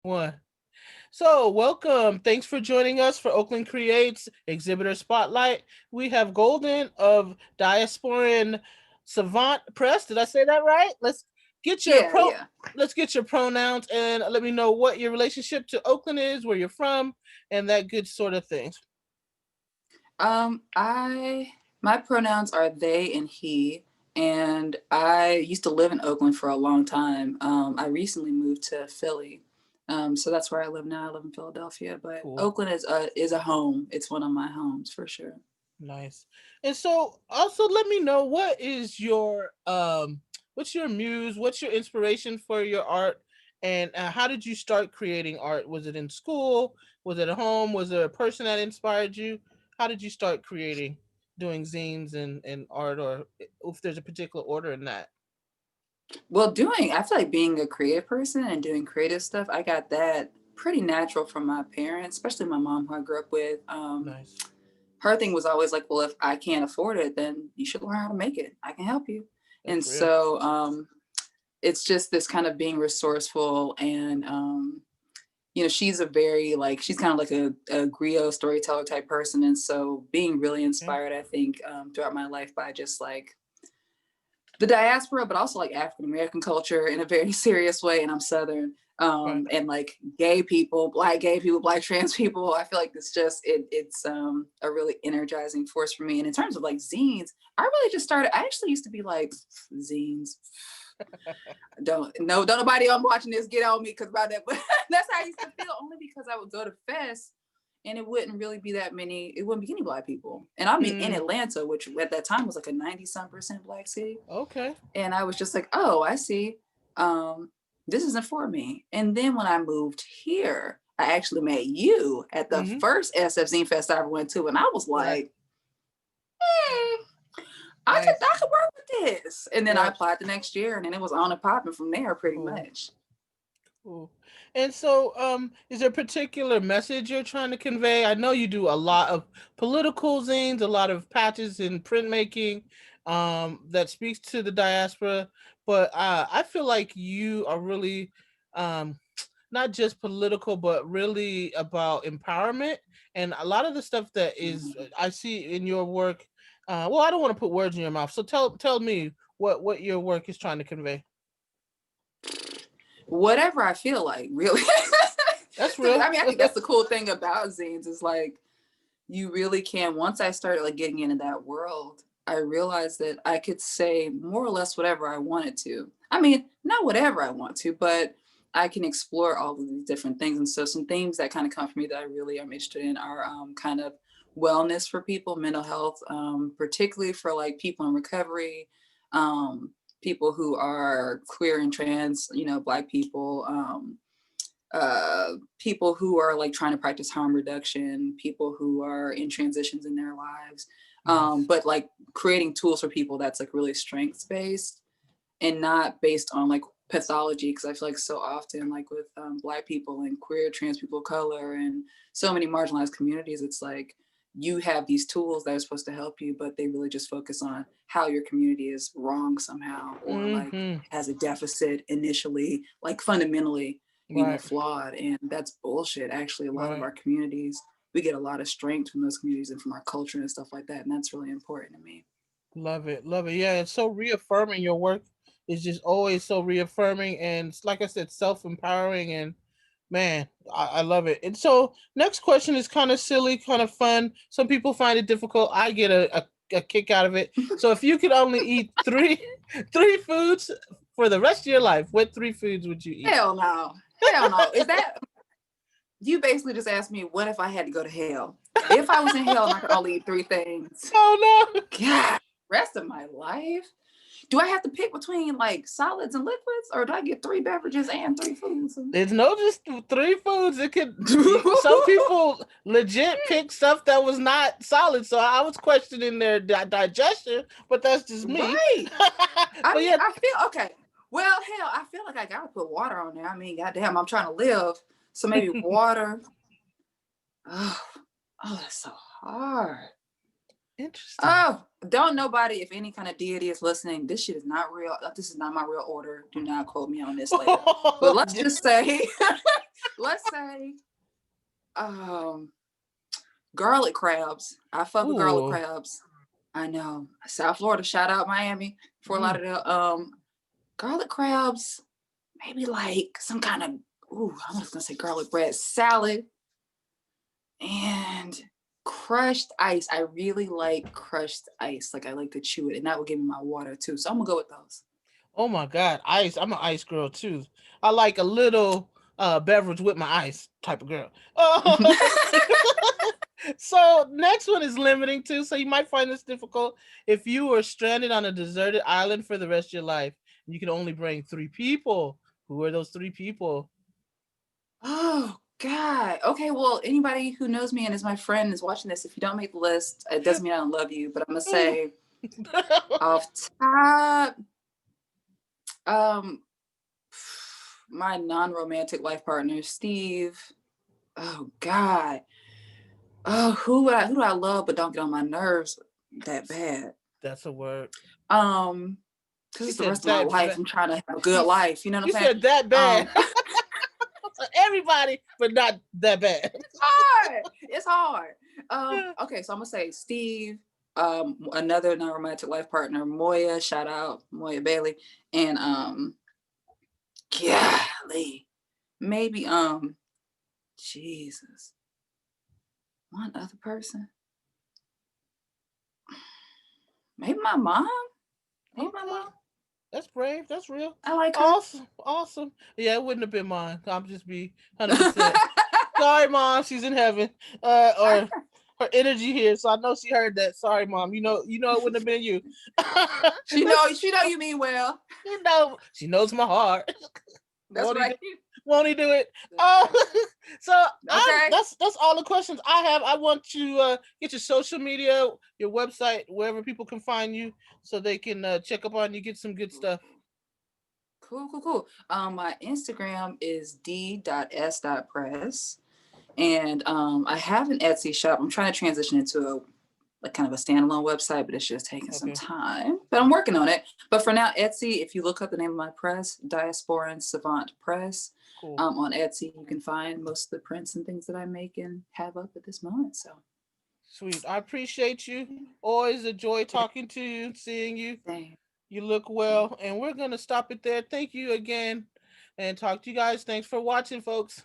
One. So, welcome. Thanks for joining us for Oakland Creates Exhibitor Spotlight. We have Golden of Diasporan Savant Press. Did I say that right? Get your Yeah, pro. yeah. Let's get your pronouns and let me know what your relationship to Oakland is, where you're from, and that good sort of things. I my pronouns are they and he, and I used to live in Oakland for a long time. I recently moved to Philly, so that's where I live now. I live in Philadelphia, but Cool. Oakland is a home. It's one of my homes for sure. Nice. And so also let me know what's your muse, what's your inspiration for your art, and how did you start creating art? Was it in school? Was it at home? Was there a person that inspired you? How did you start creating, doing zines and art, or if there's a particular order in that? Well, I feel like being a creative person and doing creative stuff, I got that pretty natural from my parents, especially my mom, who I grew up with. Nice. Her thing was always like, well, if I can't afford it, then you should learn how to make it. I can help you. And That's real. so it's just this kind of being resourceful and she's a very like she's kind of like a griot storyteller type person, and so being really Okay. inspired, I think, throughout my life by just like the diaspora, but also like African American culture in a very serious way. And I'm Southern, Right. and like gay people, black trans people. I feel like it's a really energizing force for me. And in terms of like zines, I really just started. I actually used to be like zines. Don't nobody I'm watching this get on me because about that, but that's how I used to feel. Only because I would go to fest and it wouldn't really be that many. It wouldn't be any black people, and I mean in Mm, Atlanta, which at that time was like a 90-some% black city. okay. And I was just like, oh, I see. Um, this isn't for me. And then when I moved here, I actually met you at the Mm-hmm. first SF Zine Fest I ever went to, and I was Right. like, hey, I could Nice. I could work with this. And then I Yep. applied the next year, and then it was on and popping from there, pretty Cool. much. Cool. And so, is there a particular message you're trying to convey? I know you do a lot of political zines, a lot of patches in printmaking, that speaks to the diaspora. But I feel like you are really, um, not just political, but really about empowerment. And a lot of the stuff that is Mhm. I see in your work. Well, I don't want to put words in your mouth. So tell me what your work is trying to convey. Whatever I feel like, really. That's real. I mean, I think that's the cool thing about zines is like you really can. Once I started like getting into that world, I realized that I could say more or less whatever I wanted to. I mean, not whatever I want to, but I can explore all of these different things. And so some themes that kind of come from me that I really am interested in are kind of wellness for people, mental health, particularly for like people in recovery, um, people who are queer and trans, black people, people who are like trying to practice harm reduction, people who are in transitions in their lives, Nice. but like creating tools for people that's like really strengths based and not based on like pathology. Because I feel like so often, like with black people and queer, trans people of color, and so many marginalized communities, it's like you have these tools that are supposed to help you, but they really just focus on how your community is wrong somehow or like Mm-hmm. has a deficit initially, like fundamentally, Right. flawed. And that's bullshit. Actually, a lot of Right. our communities, we get a lot of strength from those communities and from our culture and stuff like that. And that's really important to me. Love it. Love it. Yeah, it's so reaffirming. Your work is just always so reaffirming, and it's, like I said, self empowering. And man, I love it. And so, next question is kind of silly, kind of fun. Some people find it difficult. I get a kick out of it. So, if you could only eat three three foods for the rest of your life, what three foods would you eat? Hell no. Hell no. Is that you basically just asked me what if I had to go to hell? If I was in hell and I could only eat three things, Oh no. God, rest of my life. Do I have to pick between like solids and liquids, or do I get three beverages and three foods? It's no just three foods. It could. Some people legit pick stuff that was not solid, so I was questioning their digestion. But that's just me. Right. I But mean, yeah, I feel okay. Well, hell, I feel like I gotta put water on there. I mean, goddamn, I'm trying to live, so maybe water. Oh, oh, that's so hard. Interesting. Oh, don't nobody, if any kind of deity is listening, this shit is not real. This is not my real order. Do not quote me on this later. But let's just say, let's say, um, garlic crabs. I fuck with garlic Ooh. crabs. I know. South Florida, shout out Miami, Fort Mm. Lauderdale. Garlic crabs, maybe like some kind of, ooh, I'm just gonna say garlic bread salad and crushed ice. I really like crushed ice. Like I like to chew it, and that will give me my water too. So I'm gonna go with those. Oh my God, ice. I'm an ice girl too. I like a little beverage with my ice type of girl. So next one is limiting too. So you might find this difficult. If you were stranded on a deserted island for the rest of your life, and you can only bring 3 people. Who are those 3 people? Oh God. Okay. Well, anybody who knows me and is my friend is watching this. If you don't make the list, it doesn't mean I don't love you. But I'm gonna say off top, um, my non-romantic life partner, Steve. Oh God. Oh, who do I love but don't get on my nerves that bad? That's a word. Um, because She it's the said rest of my that. life. I'm trying to have a good She's. life. You know what You I'm saying? said that bad. Um, Everybody, but not that bad. hard. It's hard. Okay, so I'm gonna say Steve, another non-romantic life partner, Moya, shout out Moya Bailey, and golly, maybe Jesus, one other person, maybe my mom, maybe my Okay. mom. That's brave. That's real. I like her. Awesome. Awesome. Yeah, it wouldn't have been mine. I'm just be 100%. Sorry, mom. She's in heaven. Or her energy here, so I know she heard that. Sorry, mom. You know it wouldn't have been you. She know you mean well. She knows my heart. That's Won't he do? right. Won't he do it? That's Oh, right. so Okay. that's all the questions I have. I want to get your social media, your website, wherever people can find you, so they can check up on you, get some good stuff. Cool. My Instagram is d.s.press. And I have an Etsy shop. I'm trying to transition into a like kind of a standalone website, but it's just taking some Okay, time. But I'm working on it. But for now, Etsy, if you look up the name of my press, Diasporan Savant Press, cool. on Etsy, you can find most of the prints and things that I make and have up at this moment. So Sweet. I appreciate you. Always a joy talking to you, seeing you. same. You look well, and we're gonna stop it there. Thank you again, and talk to you guys. Thanks for watching, folks.